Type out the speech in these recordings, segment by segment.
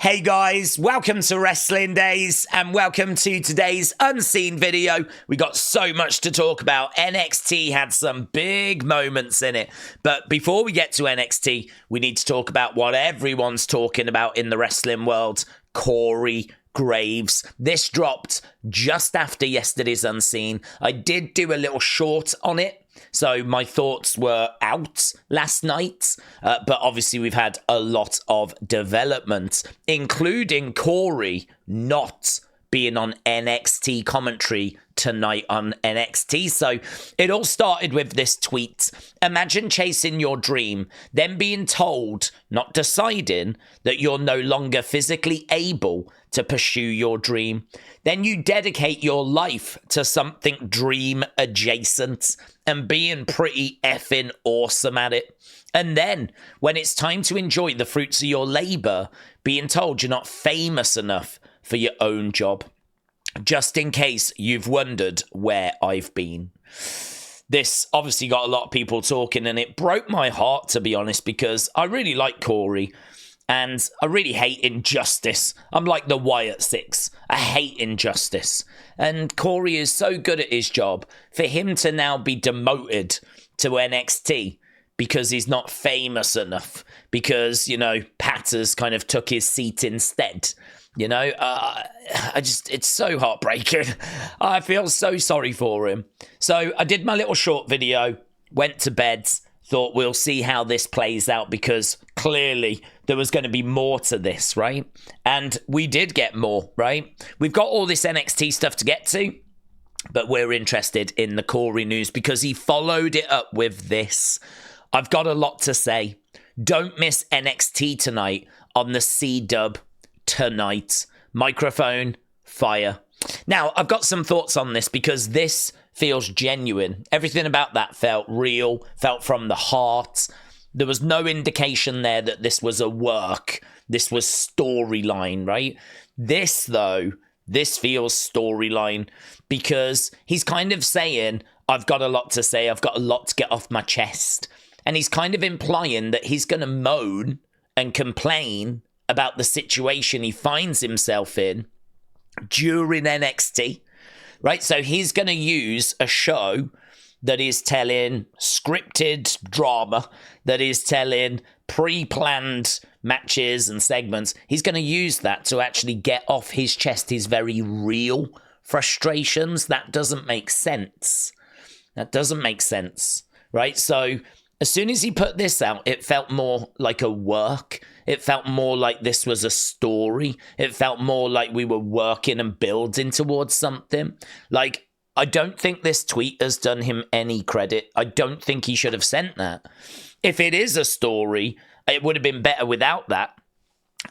Hey guys, welcome to Wrestling Days and welcome to today's unseen video. We got so much to talk about. NXT had some big moments in it. But before we get to NXT, we need to talk about what everyone's talking about in the wrestling world. Corey Graves. This dropped just after yesterday's Unseen. I did do a little short on it. So my thoughts were out last night, but obviously we've had a lot of development, including Corey not being on NXT commentary tonight on NXT. So it all started with this tweet. Imagine chasing your dream, then being told, not deciding, that you're no longer physically able to pursue your dream. Then you dedicate your life to something dream adjacent and being pretty effing awesome at it. And then, when it's time to enjoy the fruits of your labor, being told you're not famous enough for your own job. Just in case you've wondered where I've been. This obviously got a lot of people talking, and it broke my heart, to be honest, because I really like Corey, and I really hate injustice. I'm like the Wyatt Sicks. I hate injustice. And Corey is so good at his job. For him to now be demoted to NXT because he's not famous enough, because, you know, Patters kind of took his seat instead. You know, it's so heartbreaking. I feel so sorry for him. So I did my little short video, went to bed, thought we'll see how this plays out, because clearly there was going to be more to this, right? And we did get more, right? We've got all this NXT stuff to get to, but we're interested in the Corey news because he followed it up with this. I've got a lot to say. Don't miss NXT tonight on the C-Dub tonight. Microphone, fire. Now, I've got some thoughts on this because this feels genuine. Everything about that felt real, felt from the heart. There was no indication there that this was a work. This was storyline, right? This, though, this feels storyline because he's kind of saying, I've got a lot to say, I've got a lot to get off my chest. And he's kind of implying that he's going to moan and complain about the situation he finds himself in during NXT, right? So he's going to use a show that is telling scripted drama, that is telling pre-planned matches and segments. He's going to use that to actually get off his chest his very real frustrations. That doesn't make sense. That doesn't make sense, right? So as soon as he put this out, it felt more like a work. It felt more like this was a story. It felt more like we were working and building towards something. Like, I don't think this tweet has done him any credit. I don't think he should have sent that. If it is a story, it would have been better without that.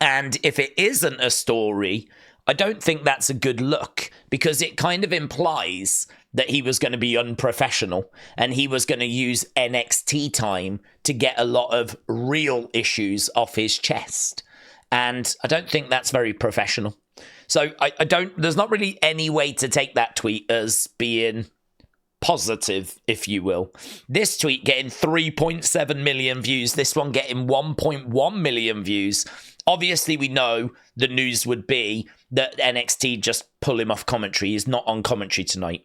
And if it isn't a story, I don't think that's a good look, because it kind of implies that he was going to be unprofessional and he was going to use NXT time to get a lot of real issues off his chest. And I don't think that's very professional. So there's not really any way to take that tweet as being positive, if you will. This tweet getting 3.7 million views, this one getting 1.1 million views. Obviously, we know the news would be that NXT just pull him off commentary. He's not on commentary tonight.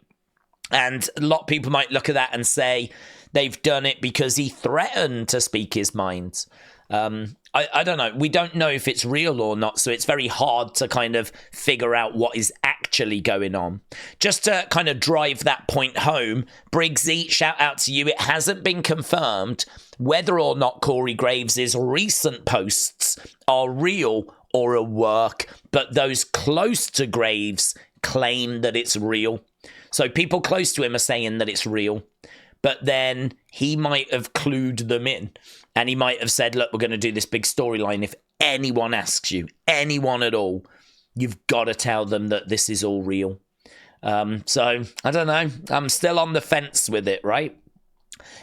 And a lot of people might look at that and say they've done it because he threatened to speak his mind. I don't know. We don't know if it's real or not, so it's very hard to kind of figure out what is actually going on. Just to kind of drive that point home, Briggsy, shout out to you. It hasn't been confirmed whether or not Corey Graves' recent posts are real or a work, but those close to Graves claim that it's real. So people close to him are saying that it's real, but then he might have clued them in, and he might have said, look, we're going to do this big storyline. If anyone asks you, anyone at all, you've got to tell them that this is all real. So I don't know. I'm still on the fence with it, right?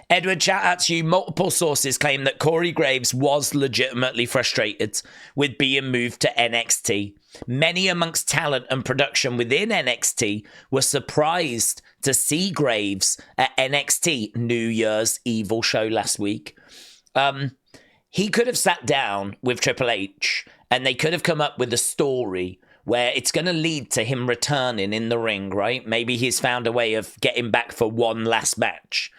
Edward, shout out to you. Multiple sources claim that Corey Graves was legitimately frustrated with being moved to NXT. Many amongst talent and production within NXT were surprised to see Graves at NXT New Year's Evil show last week. He could have sat down with Triple H And they could have come up with a story where it's going to lead to him returning in the ring, right? Maybe he's found a way of getting back for one last match.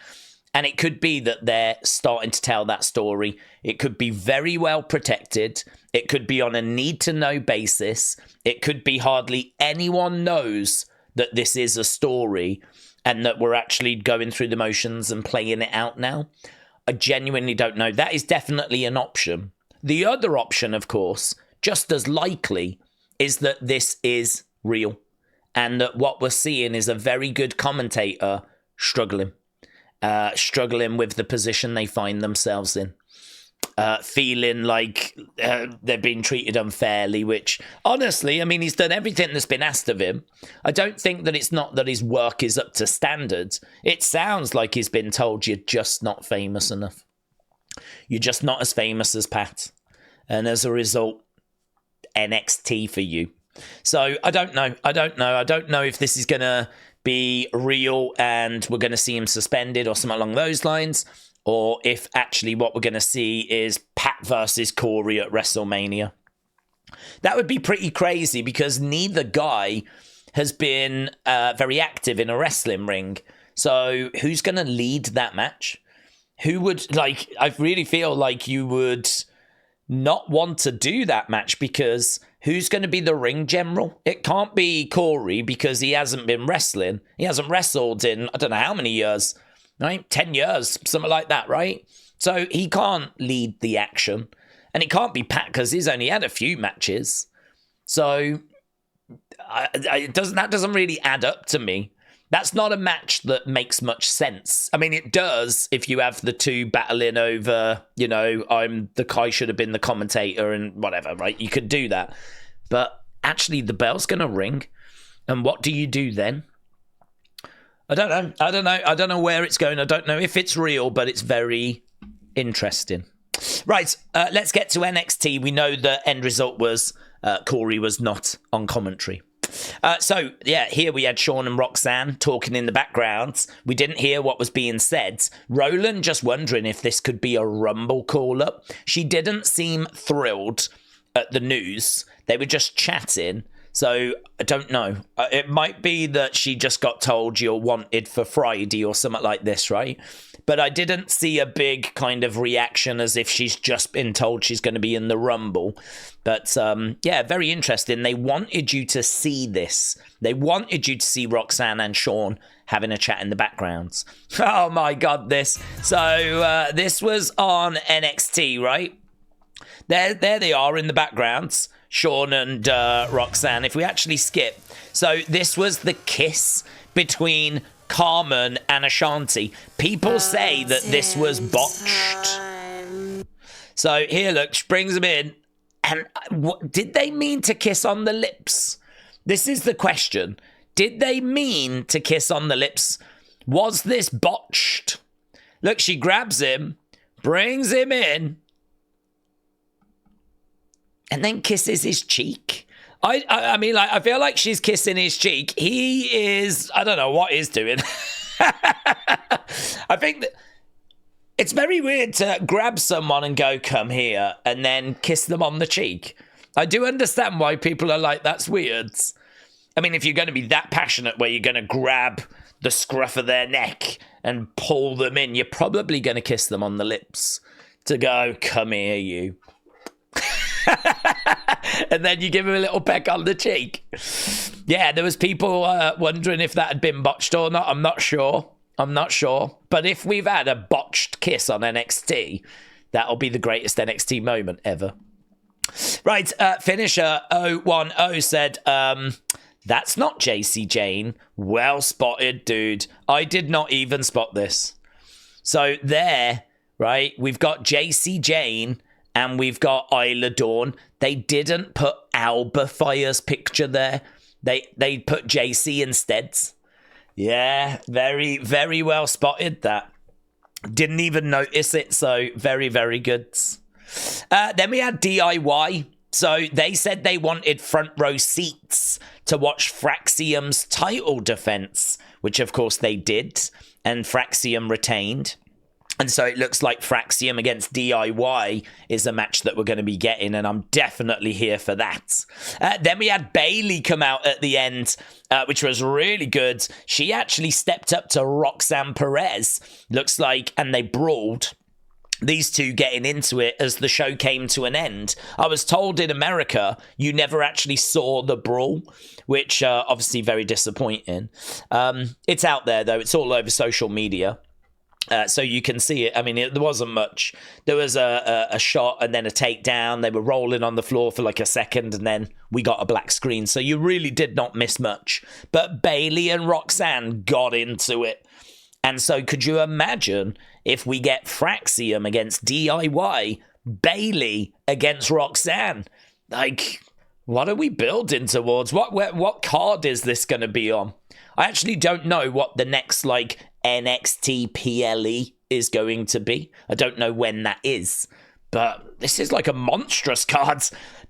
And it could be that they're starting to tell that story. It could be very well protected. It could be on a need-to-know basis. It could be hardly anyone knows that this is a story and that we're actually going through the motions and playing it out now. I genuinely don't know. That is definitely an option. The other option, of course, just as likely, is that this is real and that what we're seeing is a very good commentator struggling with the position they find themselves in, feeling like they're being treated unfairly, which, honestly, I mean, he's done everything that's been asked of him. I don't think that it's not that his work is up to standard. It sounds like he's been told you're just not famous enough. You're just not as famous as Pat. And as a result, NXT for you. So I don't know. I don't know if this is going to be real and we're going to see him suspended or something along those lines, or if actually what we're going to see is Pat versus Corey at WrestleMania. That would be pretty crazy because neither guy has been very active in a wrestling ring. So who's going to lead that match? Who would, like, I really feel like you would not want to do that match because who's going to be the ring general? It can't be Corey because he hasn't been wrestling. He hasn't wrestled in, I don't know how many years, right? 10 years, something like that, right? So he can't lead the action. And it can't be Pat because he's only had a few matches. So that doesn't really add up to me. That's not a match that makes much sense. I mean, it does if you have the two battling over, you know, the guy should have been the commentator and whatever, right? You could do that. But actually, the bell's going to ring. And what do you do then? I don't know. I don't know where it's going. I don't know if it's real, but it's very interesting. Right, let's get to NXT. We know the end result was Corey was not on commentary. So, here we had Shawn and Roxanne talking in the background. We didn't hear what was being said. Roland just wondering if this could be a Rumble call-up. She didn't seem thrilled at the news. They were just chatting. So, I don't know. It might be that she just got told you're wanted for Friday or something like this, right? But I didn't see a big kind of reaction as if she's just been told she's going to be in the Rumble. But, very interesting. They wanted you to see this. They wanted you to see Roxanne and Shawn having a chat in the background. Oh, my God, this. So, this was on NXT, right? There they are in the background. Shawn and Roxanne. If we actually skip. So, this was the kiss between Karmen and Ashante. People say that this was botched. So here, look, she brings him in. And did they mean to kiss on the lips? This is the question. Did they mean to kiss on the lips? Was this botched? Look, she grabs him, brings him in, and then kisses his cheek. I mean, like, I feel like she's kissing his cheek. He is, I don't know what he's doing. I think that it's very weird to grab someone and go, come here, and then kiss them on the cheek. I do understand why people are like, that's weird. I mean, if you're going to be that passionate where you're going to grab the scruff of their neck and pull them in, you're probably going to kiss them on the lips to go, come here, you. And then you give him a little peck on the cheek. Yeah, there was people wondering if that had been botched or not. I'm not sure. But if we've had a botched kiss on NXT, that'll be the greatest NXT moment ever. Right, finisher 010 said, that's not JC Jane. Well spotted, dude. I did not even spot this. So there, right, we've got JC Jane and we've got Isla Dawn. They didn't put Alba Fire's picture there. They put JC instead. Yeah, very, very well spotted that. Didn't even notice it, so very, very good. Then we had DIY. So they said they wanted front row seats to watch Fraxium's title defense, which of course they did, and Fraxium retained. And so it looks like Fraxium against DIY is a match that we're going to be getting, and I'm definitely here for that. Then we had Bayley come out at the end, which was really good. She actually stepped up to Roxanne Perez, looks like, and they brawled. These two getting into it as the show came to an end. I was told in America you never actually saw the brawl, which obviously very disappointing. It's out there, though. It's all over social media. So you can see it. I mean, there wasn't much. There was a shot and then a takedown. They were rolling on the floor for like a second, and then we got a black screen. So you really did not miss much. But Bayley and Roxanne got into it. And so could you imagine if we get Fraxium against DIY, Bayley against Roxanne? Like, what are we building towards? What card is this going to be on? I actually don't know what the next, like, NXT PLE is going to be. I don't know when that is. But this is like a monstrous card.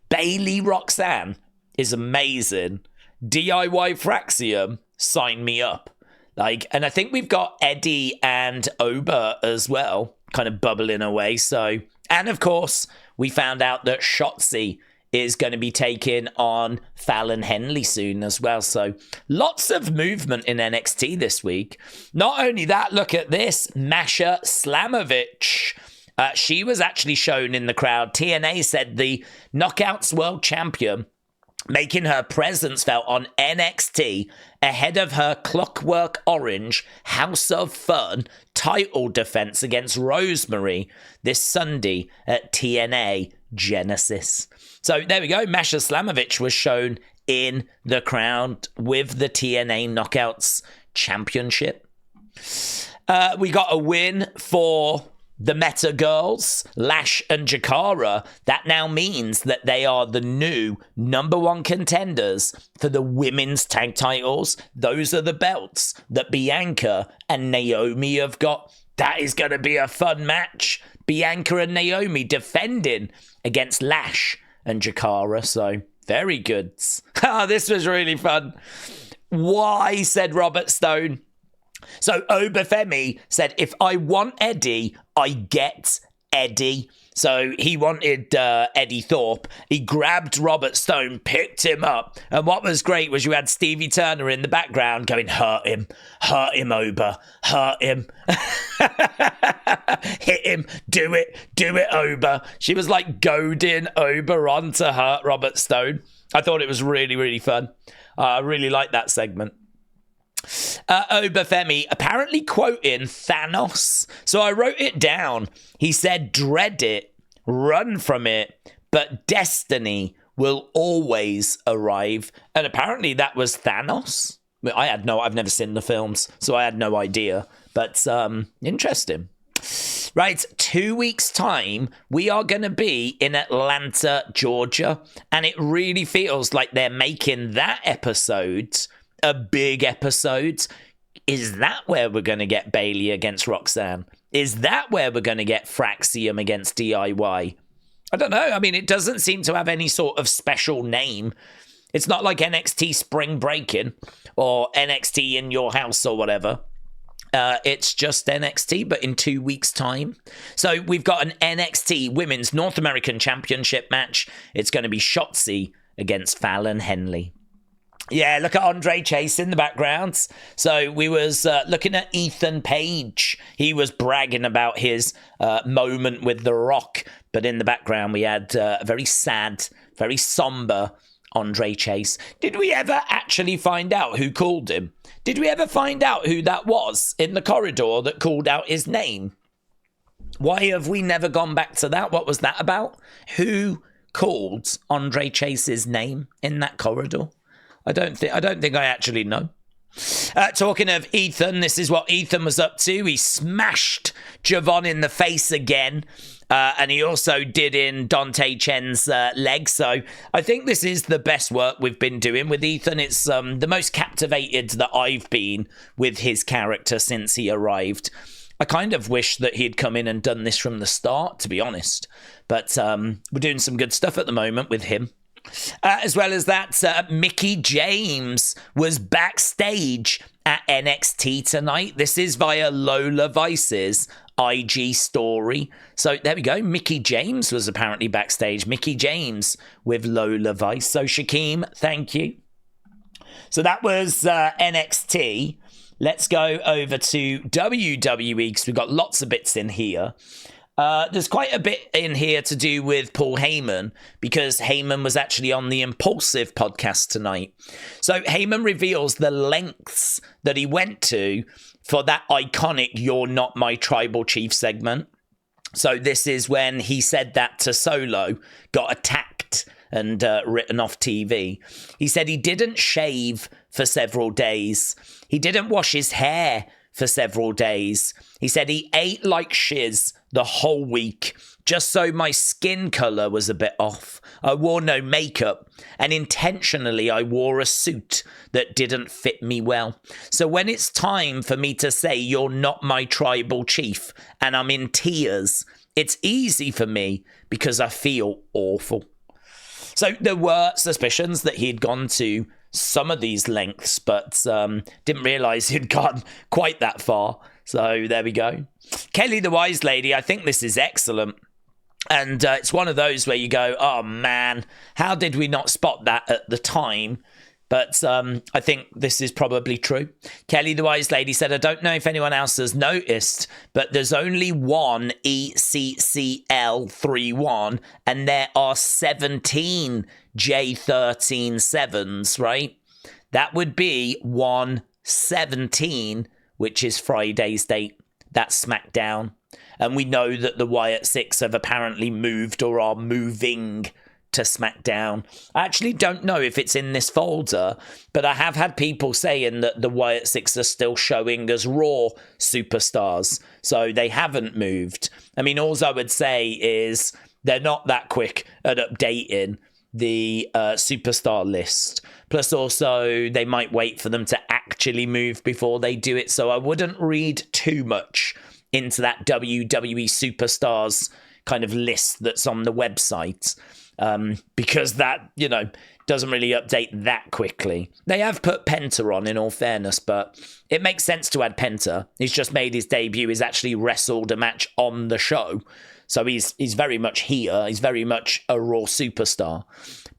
Bayley Roxanne is amazing. DIY Fraxium, sign me up. Like, and I think we've got Eddy and Oba as well, kind of bubbling away. So, and of course, we found out that Shotzi is going to be taking on Fallon Henley soon as well. So lots of movement in NXT this week. Not only that, look at this. Masha Slamovich. She was actually shown in the crowd. TNA said the Knockouts World Champion making her presence felt on NXT ahead of her Clockwork Orange House of Fun title defense against Rosemary this Sunday at TNA Genesis. So there we go. Masha Slamovich was shown in the crowd with the TNA Knockouts Championship. We got a win for the Meta Girls, Lash and Jakara. That now means that they are the new #1 contenders for the women's tag titles. Those are the belts that Bianca and Naomi have got. That is going to be a fun match. Bianca and Naomi defending against Lash and Jakara. So very good. This was really fun. Why, said Robert Stone. So Oba Femi said, if I want Eddy, I get Eddy. So he wanted Eddy Thorpe. He grabbed Robert Stone, picked him up. And what was great was you had Stevie Turner in the background going, hurt him, Oba, hurt him. Hit him, do it, Oba. She was like goading Oba on to hurt Robert Stone. I thought it was really, really fun. I really liked that segment. Oba Femi apparently quoting Thanos. So I wrote it down. He said, dread it, run from it, but destiny will always arrive. And apparently that was Thanos. I've never seen the films, so I had no idea. But interesting. Right, 2 weeks' time, we are going to be in Atlanta, Georgia. And it really feels like they're making that episode a big episode. Is that where we're going to get Bayley against Roxanne? Is that where we're going to get Fraxium against DIY? I don't know. I mean, it doesn't seem to have any sort of special name. It's not like NXT Spring Breaking or NXT In Your House or whatever. It's just NXT, but in 2 weeks' time. So we've got an NXT Women's North American Championship match. It's going to be Shotzi against Fallon Henley. Yeah, look at Andre Chase in the background. So we was looking at Ethan Page. He was bragging about his moment with The Rock. But in the background, we had a very sad, very somber Andre Chase. Did we ever actually find out who called him? Did we ever find out who that was in the corridor that called out his name? Why have we never gone back to that? What was that about? Who called Andre Chase's name in that corridor? I don't think I actually know. Talking of Ethan, this is what Ethan was up to. He smashed Javon in the face again. And he also did in Dante Chen's leg. So I think this is the best work we've been doing with Ethan. It's the most captivated that I've been with his character since he arrived. I kind of wish that he'd come in and done this from the start, to be honest. But we're doing some good stuff at the moment with him. As well as that, Mickie James was backstage at NXT tonight. This is via Lola Vice's IG story. So there we go. Mickie James was apparently backstage. Mickie James with Lola Vice. So Shaquem, thank you. So that was NXT. Let's go over to WWE because we've got lots of bits in here. There's quite a bit in here to do with Paul Heyman because Heyman was actually on the Impulsive podcast tonight. So Heyman reveals the lengths that he went to for that iconic "You're Not My Tribal Chief" segment. So this is when he said that to Solo, got attacked and written off TV. He said he didn't shave for several days. He didn't wash his hair for several days. He said he ate like shiz the whole week, just so my skin colour was a bit off. I wore no makeup, and intentionally I wore a suit that didn't fit me well. So when it's time for me to say "You're not my tribal chief," and I'm in tears, it's easy for me because I feel awful. So there were suspicions that he'd gone to some of these lengths, but didn't realise he'd gone quite that far. So there we go. Kelly the Wise Lady, I think this is excellent. And it's one of those where you go, oh man, how did we not spot that at the time? But I think this is probably true. Kelly the Wise Lady said, I don't know if anyone else has noticed, but there's only one ECCL31 and there are 17 J13 right? That would be 117, which is Friday's date. That's SmackDown. And we know that the Wyatt Sicks have apparently moved or are moving to SmackDown. I actually don't know if it's in this folder, but I have had people saying that the Wyatt Sicks are still showing as Raw superstars, so they haven't moved. I mean, all I would say is they're not that quick at updating the superstar list. Plus, also, they might wait for them to actually move before they do it, so I wouldn't read too much into that WWE superstars kind of list that's on the website. Because that, doesn't really update that quickly. They have put Penta on, in all fairness, but it makes sense to add Penta. He's just made his debut. He's actually wrestled a match on the show. So he's very much here. He's very much a Raw superstar.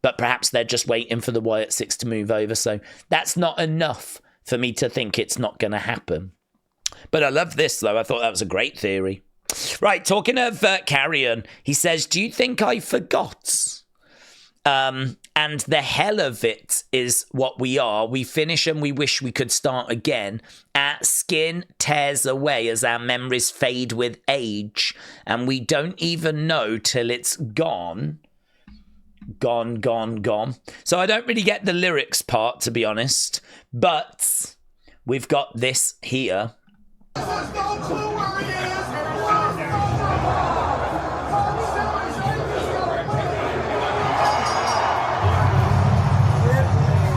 But perhaps they're just waiting for the Wyatt Sicks to move over. So that's not enough for me to think it's not going to happen. But I love this, though. I thought that was a great theory. Right, talking of Karrion, he says, do you think I forgot? And the hell of it is what we are. We finish and we wish we could start again. Our skin tears away as our memories fade with age. And we don't even know till it's gone. Gone. So I don't really get the lyrics part, to be honest. But we've got this here. There's no clue where he is.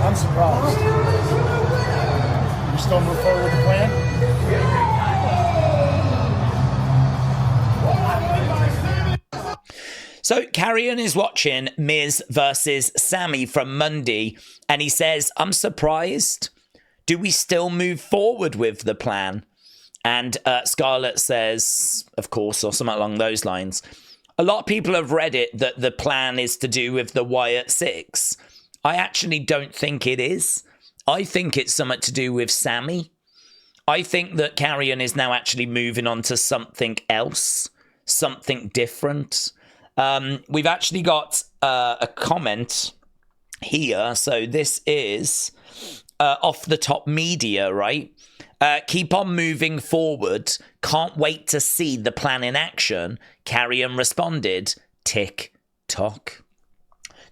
I'm surprised. You still move forward with the plan? So Karrion is watching Miz versus Sammy from Monday, and he says, I'm surprised. Do we still move forward with the plan? And Scarlett says, of course, or something along those lines. A lot of people have read it that the plan is to do with the Wyatt Sicks. I actually don't think it is. I think it's something to do with Sammy. I think that Karrion is now actually moving on to something else, something different. We've actually got a comment here. So this is off the top media, right? Keep on moving forward. Can't wait to see the plan in action. Karrion responded, tick tock.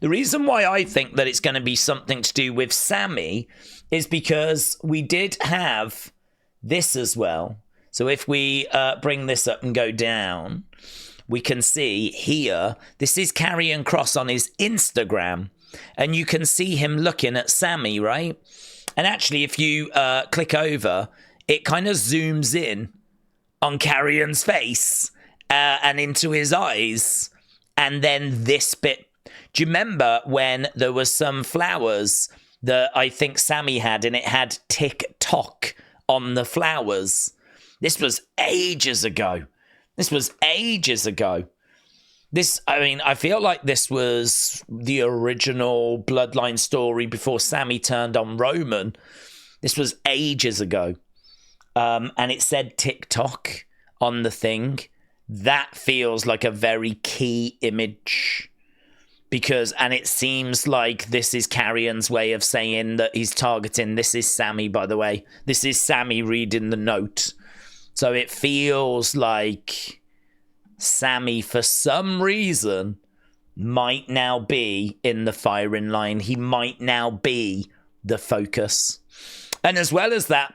The reason why I think that it's going to be something to do with Sammy is because we did have this as well. So if we bring this up and go down, we can see here, this is Karrion Kross on his Instagram, and you can see him looking at Sammy, right? And actually, if you click over, it kind of zooms in on Karrion's face and into his eyes. And then this bit Do you remember when there was some flowers that I think Sammy had, and it had TikTok on the flowers? This was ages ago. I feel like this was the original Bloodline story before Sammy turned on Roman. This was ages ago. And it said TikTok on the thing. That feels like a very key image. And it seems like this is Karrion's way of saying that he's targeting. This is Sammy, by the way. This is Sammy reading the note. So it feels like Sammy, for some reason, might now be in the firing line. He might now be the focus. And as well as that,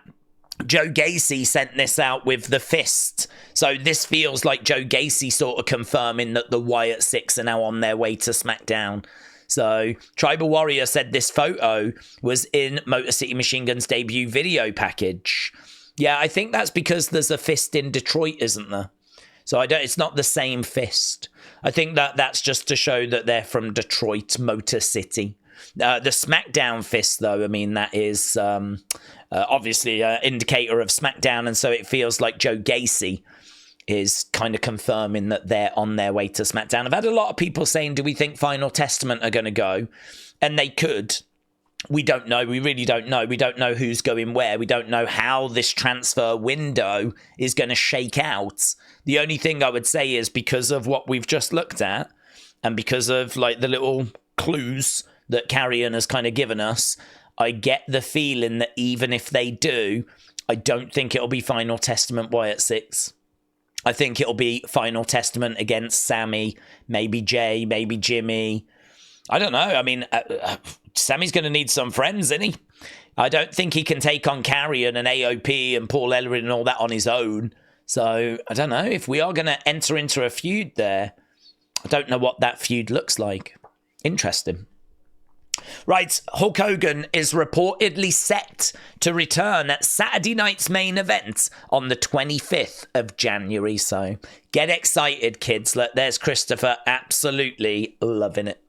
Joe Gacy sent this out with the fist. So this feels like Joe Gacy sort of confirming that the Wyatt Sicks are now on their way to SmackDown. So Tribal Warrior said this photo was in Motor City Machine Gun's debut video package. Yeah, I think that's because there's a fist in Detroit, isn't there? So it's not the same fist. I think that's just to show that they're from Detroit, Motor City. The SmackDown fist, though, I mean, that is obviously an indicator of SmackDown, and so it feels like Joe Gacy is kind of confirming that they're on their way to SmackDown. I've had a lot of people saying, do we think Final Testament are going to go? And they could. We don't know. We really don't know. We don't know who's going where. We don't know how this transfer window is going to shake out. The only thing I would say is because of what we've just looked at and because of like the little clues that Karrion has kind of given us, I get the feeling that even if they do, I don't think it'll be Final Testament Wyatt Sicks. I think it'll be Final Testament against Sammy, maybe Jey, maybe Jimmy. I don't know. I mean, Sammy's going to need some friends, isn't he? I don't think he can take on Karrion and AOP and Paul Ellering and all that on his own. So, I don't know. If we are going to enter into a feud there, I don't know what that feud looks like. Interesting. Right, Hulk Hogan is reportedly set to return at Saturday night's main event on the 25th of January. So, get excited, kids. Look, there's Christopher absolutely loving it.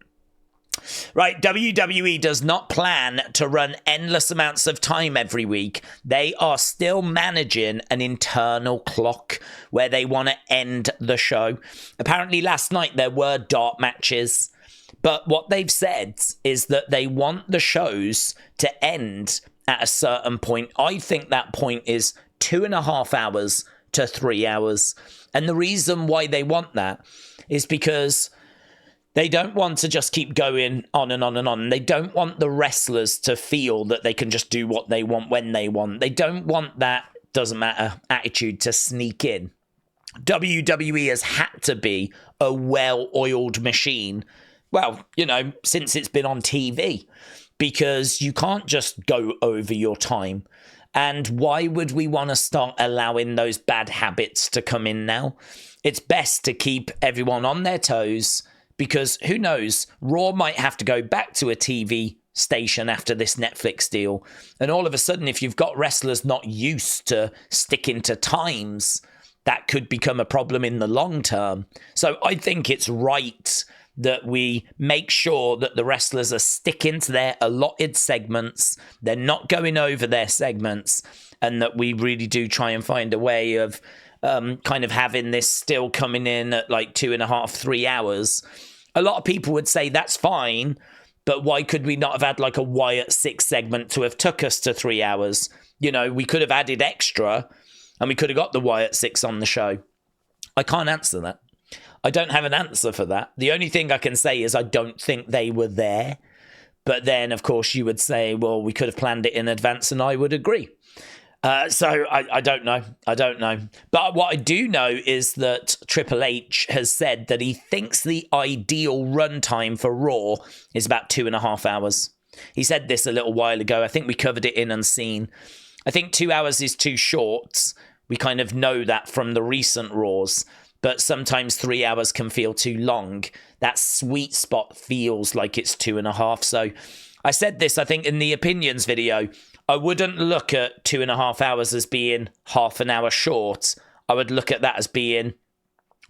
Right, WWE does not plan to run endless amounts of time every week. They are still managing an internal clock where they want to end the show. Apparently last night there were dart matches, but what they've said is that they want the shows to end at a certain point. I think that point is 2.5 hours to 3 hours. And the reason why they want that is because they don't want to just keep going on and on and on. They don't want the wrestlers to feel that they can just do what they want when they want. They don't want that doesn't matter attitude to sneak in. WWE has had to be a well-oiled machine, well, you know, since it's been on TV, because you can't just go over your time. And why would we want to start allowing those bad habits to come in now? It's best to keep everyone on their toes, because who knows, Raw might have to go back to a TV station after this Netflix deal. And all of a sudden, if you've got wrestlers not used to sticking to times, that could become a problem in the long term. So I think it's right that we make sure that the wrestlers are sticking to their allotted segments. They're not going over their segments, and that we really do try and find a way of kind of having this still coming in at like 2.5, 3 hours. A lot of people would say that's fine, but why could we not have had like a Wyatt Sicks segment to have took us to 3 hours? You know, we could have added extra and we could have got the Wyatt Sicks on the show. I can't answer that. I don't have an answer for that. The only thing I can say is I don't think they were there. But then, of course, you would say, well, we could have planned it in advance, and I would agree. So I don't know. I don't know. But what I do know is that Triple H has said that he thinks the ideal runtime for Raw is about 2.5 hours. He said this a little while ago. I think we covered it in Unseen. I think 2 hours is too short. We kind of know that from the recent Raws. But sometimes 3 hours can feel too long. That sweet spot feels like it's 2.5. So I said this, I think, in the opinions video. I wouldn't look at 2.5 hours as being half an hour short. I would look at that as being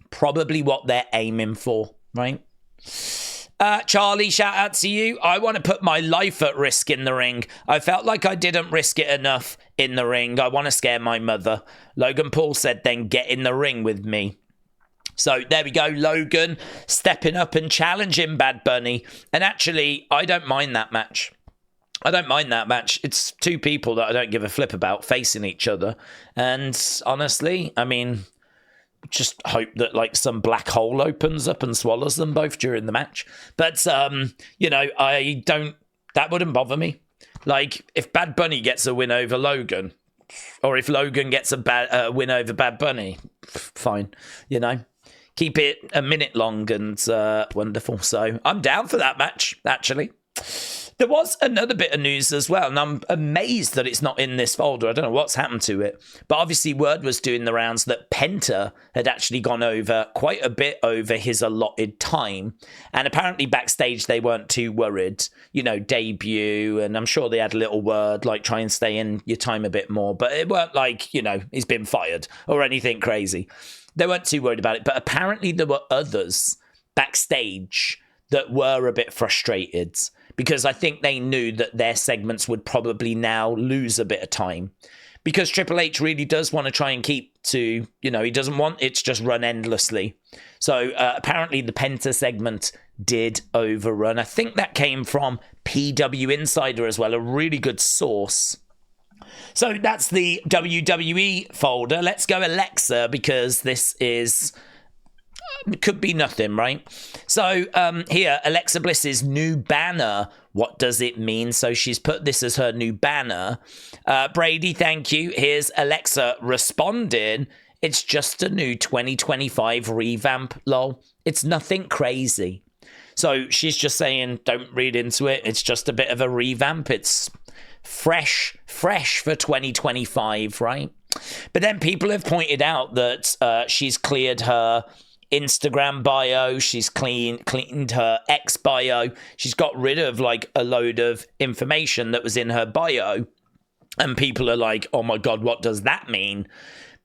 probably what they're aiming for, right? Charlie, shout out to you. I want to put my life at risk in the ring. I felt like I didn't risk it enough in the ring. I want to scare my mother. Logan Paul said, then get in the ring with me. So there we go. Logan stepping up and challenging Bad Bunny. And actually, I don't mind that match. It's two people that I don't give a flip about facing each other. And honestly, I mean, just hope that like some black hole opens up and swallows them both during the match. But you know, that wouldn't bother me. Like if Bad Bunny gets a win over Logan, or if Logan gets a win over Bad Bunny, fine. You know, keep it a minute long and wonderful. So I'm down for that match, actually. There was another bit of news as well, and I'm amazed that it's not in this folder. I don't know what's happened to it. But obviously word was doing the rounds that Penta had actually gone over quite a bit over his allotted time. And apparently backstage they weren't too worried. You know, debut, and I'm sure they had a little word like try and stay in your time a bit more. But it weren't like, you know, he's been fired or anything crazy. They weren't too worried about it. But apparently there were others backstage that were a bit frustrated, because I think they knew that their segments would probably now lose a bit of time. Because Triple H really does want to try and keep to, you know, he doesn't want it to just run endlessly. So apparently the Penta segment did overrun. I think that came from PW Insider as well, a really good source. So that's the WWE folder. Let's go Alexa, because this is... could be nothing, right? So here, Alexa Bliss's new banner. What does it mean? So she's put this as her new banner. Brady, thank you. Here's Alexa responding. It's just a new 2025 revamp, lol. It's nothing crazy. So she's just saying, don't read into it. It's just a bit of a revamp. It's fresh for 2025, right? But then people have pointed out that she's cleared her Instagram bio, she's cleaned her X bio, she's got rid of like a load of information that was in her bio, and people are like, oh my god, what does that mean?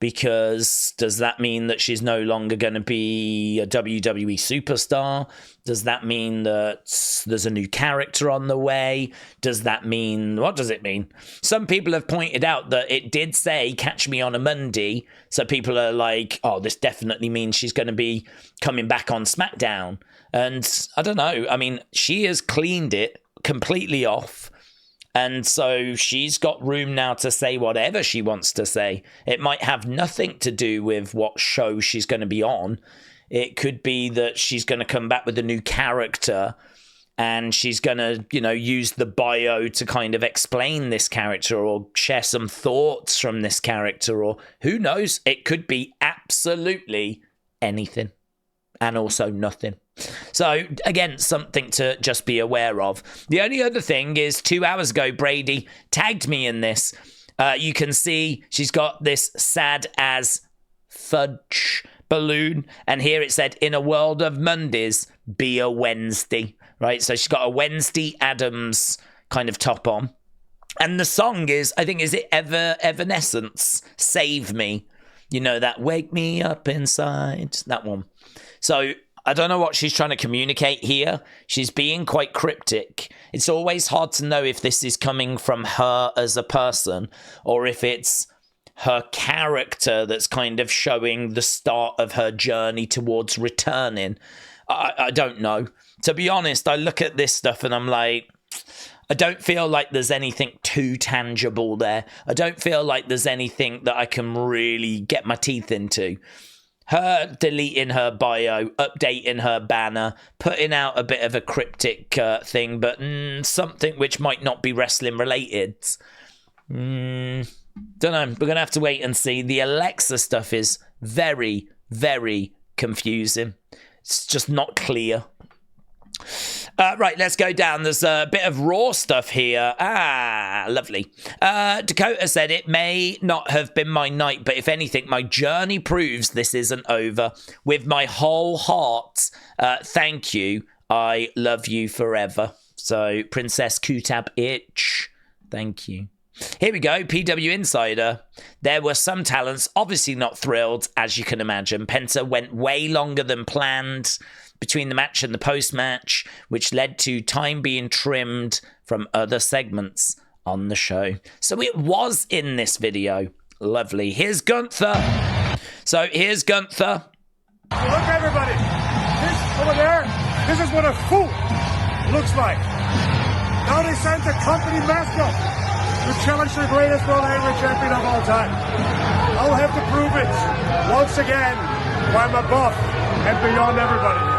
Because does that mean that she's no longer going to be a WWE superstar? Does that mean that there's a new character on the way? Does that mean, what does it mean? Some people have pointed out that it did say catch me on a Monday. So people are like, oh, this definitely means she's going to be coming back on SmackDown. And I don't know. I mean, she has cleaned it completely off. And so she's got room now to say whatever she wants to say. It might have nothing to do with what show she's going to be on. It could be that she's going to come back with a new character and she's going to, you know, use the bio to kind of explain this character or share some thoughts from this character, or who knows? It could be absolutely anything and also nothing. So, again, something to just be aware of. The only other thing is 2 hours ago, Brady tagged me in this. You can see she's got this sad as fudge balloon. And here it said, in a world of Mondays, be a Wednesday. Right? So she's got a Wednesday Addams kind of top on. And the song is, I think, is it Evanescence? Save Me. You know, that wake me up inside. That one. So... I don't know what she's trying to communicate here. She's being quite cryptic. It's always hard to know if this is coming from her as a person or if it's her character that's kind of showing the start of her journey towards returning. I don't know. To be honest, I look at this stuff and I'm like, I don't feel like there's anything too tangible there. I don't feel like there's anything that I can really get my teeth into. Her deleting her bio, updating her banner, putting out a bit of a cryptic thing, but something which might not be wrestling related. Don't know. We're going to have to wait and see. The Alexa stuff is very, very confusing. It's just not clear. Right, let's go down. There's a bit of Raw stuff here. Lovely. Dakota said, it may not have been my night, but if anything, my journey proves this isn't over. With my whole heart, thank you. I love you forever. So, Princess Kutab Itch, thank you. Here we go, PW Insider. There were some talents obviously not thrilled, as you can imagine. Penta went way longer than planned. between the match and the post-match, which led to time being trimmed from other segments on the show. So it was in this video. Lovely. Here's Gunther. So here's Gunther. Look, everybody. This over there, this is what a fool looks like. Now they sent the company mascot to challenge the greatest World Heavyweight Champion of all time. I'll have to prove it once again why I'm above and beyond everybody here.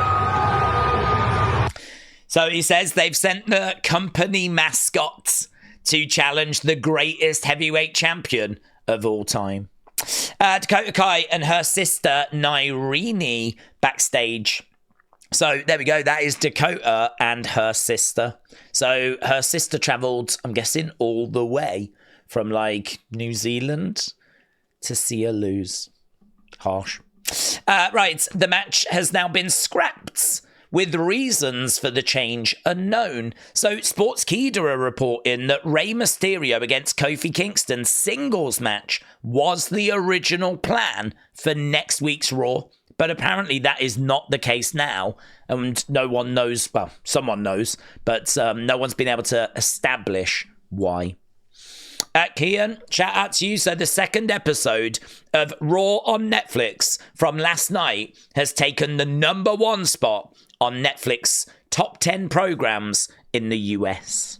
So he says they've sent the company mascot to challenge the greatest heavyweight champion of all time. Dakota Kai and her sister Nairini backstage. So there we go. That is Dakota and her sister. So her sister travelled, I'm guessing, all the way from like New Zealand to see her lose. Harsh. Right. The match has now been scrapped, with reasons for the change unknown. So Sportskeeda are reporting that Rey Mysterio against Kofi Kingston singles match was the original plan for next week's Raw. But apparently that is not the case now. And no one knows, well, someone knows, but no one's been able to establish why. Kian, shout out to you. So the second episode of Raw on Netflix from last night has taken the #1 spot on Netflix top 10 programs in the US.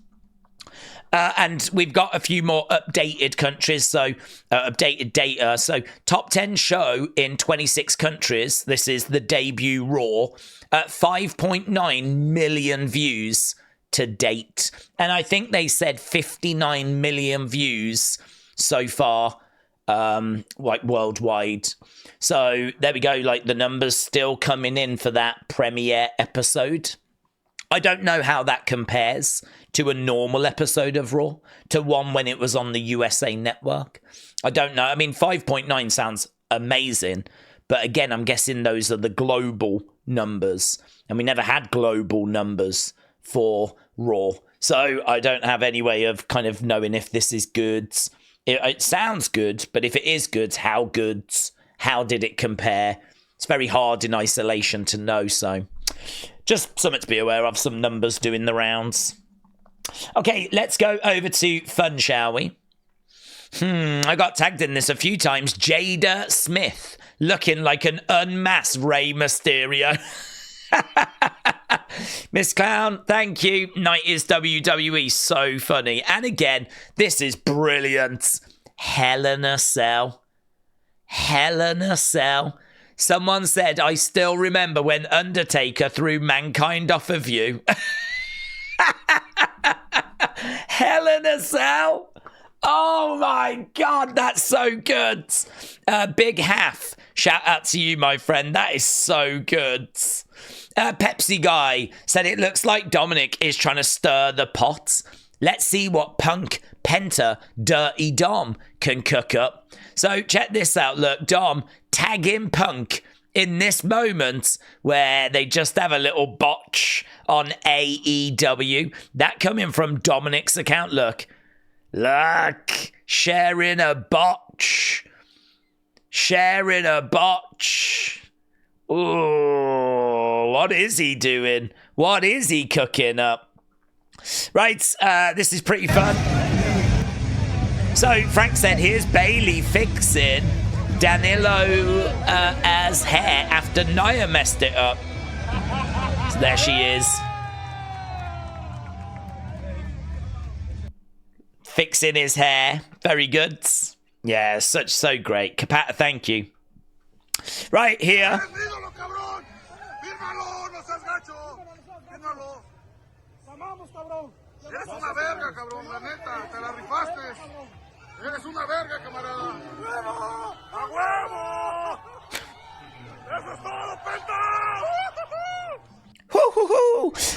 And we've got a few more updated countries, so updated data. So top 10 show in 26 countries. This is the debut Raw at 5.9 million views to date. And I think they said 59 million views so far, like worldwide. So there we go, like the numbers still coming in for that premiere episode. I don't know how that compares to a normal episode of Raw, to one when it was on the USA Network. I don't know. I mean, 5.9 sounds amazing, but again, I'm guessing those are the global numbers, and we never had global numbers for Raw. So I don't have any way of kind of knowing if this is good. It sounds good, but if it is good, how good? How did it compare? It's very hard in isolation to know, so just something to be aware of, some numbers doing the rounds. Okay, let's go over to fun, shall we? I got tagged in this a few times. Jada Smith looking like an unmasked Rey Mysterio. Miss Clown, thank you. 90s WWE, so funny. And again, this is brilliant. Helena Sell. Helena Sell. Someone said, I still remember when Undertaker threw Mankind off of you. Helena Sell. Oh my God, that's so good. Big Half, shout out to you, my friend. That is so good. Pepsi Guy said it looks like Dominic is trying to stir the pot. Let's see what Punk, Penta, Dirty Dom can cook up. So check this out. Look, Dom tagging Punk in this moment where they just have a little botch on AEW. That coming from Dominic's account. Look, sharing a botch. Sharing a botch. Ooh, what is he doing? What is he cooking up? Right, this is pretty fun. So Frank said, here's Bayley fixing Danilo as hair after Nia messed it up. So there she is. Fixing his hair. Very good. Yeah, so great. Capata, thank you. Right here. Eres una verga, cabrón, la neta, te la rifaste. Eres una verga, camarada. ¡Huevo! ¡A huevo! ¡Eso es todo, Penta!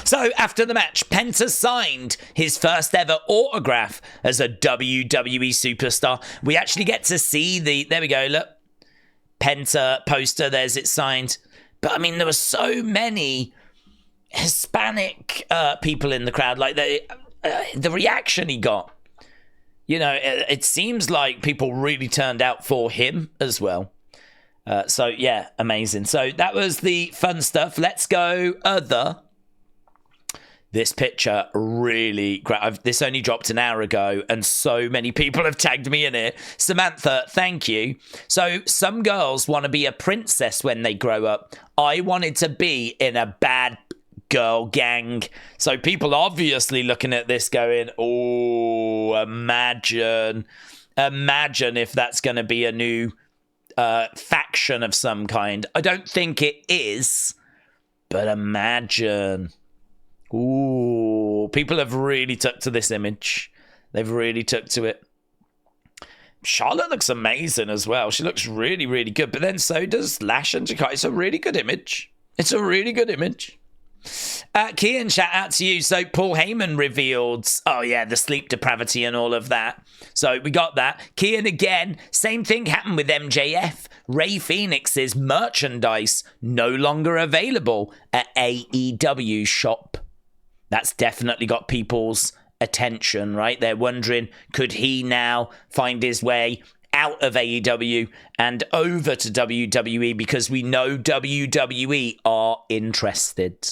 So after the match, Penta signed his first ever autograph as a WWE superstar. We actually get to see there we go, look. Penta poster, there's it signed. But I mean, there were so many Hispanic people in the crowd, like the reaction he got. You know, it seems like people really turned out for him as well. So, yeah, amazing. So that was the fun stuff. Let's go other. This picture really great. This only dropped an hour ago, and so many people have tagged me in it. Samantha, thank you. So some girls want to be a princess when they grow up. I wanted to be in a bad girl gang. So people obviously looking at this going, oh, imagine if that's going to be a new faction of some kind. I don't think it is, but imagine. Ooh, people have really took to this image. They've really took to it. Charlotte looks amazing as well. She looks really, really good. But then so does Lash and Jakara. It's a really good image. It's a really good image. Kian, shout out to you. So Paul Heyman revealed, oh yeah, the sleep depravity and all of that. So we got that. Kian again, same thing happened with MJF. Rey Fenix's merchandise no longer available at AEW shop. That's definitely got people's attention, right? They're wondering, could he now find his way out of AEW and over to WWE, because we know WWE are interested.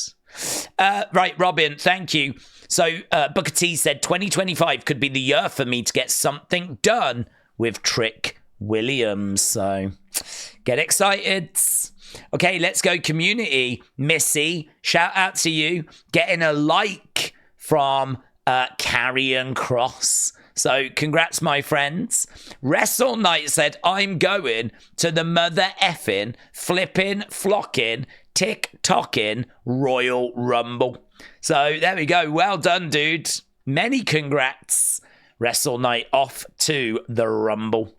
Right, Robin, thank you. So Booker T said 2025 could be the year for me to get something done with Trick Williams. So get excited. Okay, let's go community. Missy, shout out to you. Getting a like from Karrion Kross. So congrats, my friends. Wrestle Night said, I'm going to the mother effing, flipping, flocking, tick-tocking Royal Rumble. So there we go. Well done, dude. Many congrats. Wrestle Night off to the Rumble.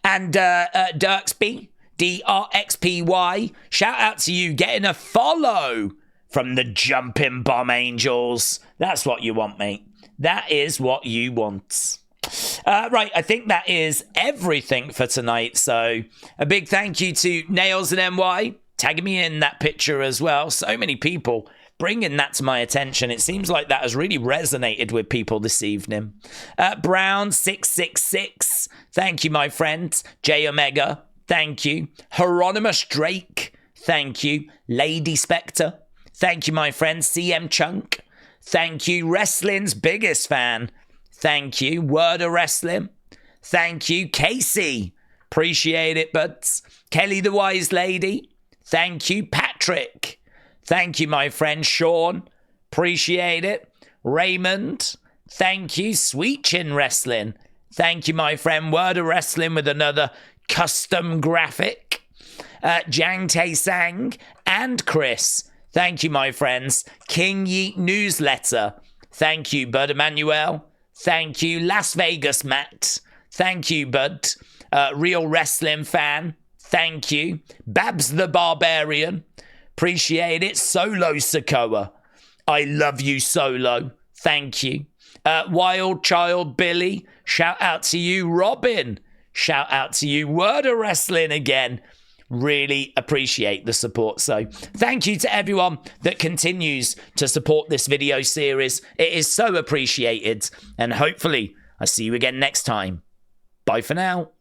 And Dirksby, DRXPY, shout out to you getting a follow from the Jumping Bomb Angels. That's what you want, mate. That is what you want. Right, I think that is everything for tonight. So a big thank you to Nails and NY, tagging me in that picture as well. So many people bringing that to my attention. It seems like that has really resonated with people this evening. Brown666, thank you, my friend. J Omega, thank you. Hieronymus Drake, thank you. Lady Spectre, thank you, my friend. CM Chunk, thank you. Wrestling's biggest fan, thank you. Word of Wrestling, thank you. Casey, appreciate it, buds. Kelly the Wise Lady, thank you. Patrick, thank you, my friend. Sean, appreciate it. Raymond, thank you. Sweet Chin Wrestling, thank you, my friend. Word of Wrestling with another custom graphic. Jang Tae Sang and Chris, thank you, my friends. King Yeet Newsletter, thank you. Bud Emmanuel, thank you. Las Vegas Matt, thank you, bud. Real Wrestling Fan, thank you. Babs the Barbarian, appreciate it. Solo Sokoa, I love you, Solo, thank you. Wild Child Billy, shout out to you. Robin, shout out to you. Word of Wrestling again, really appreciate the support. So thank you to everyone that continues to support this video series. It is so appreciated, and hopefully I see you again next time. Bye for now.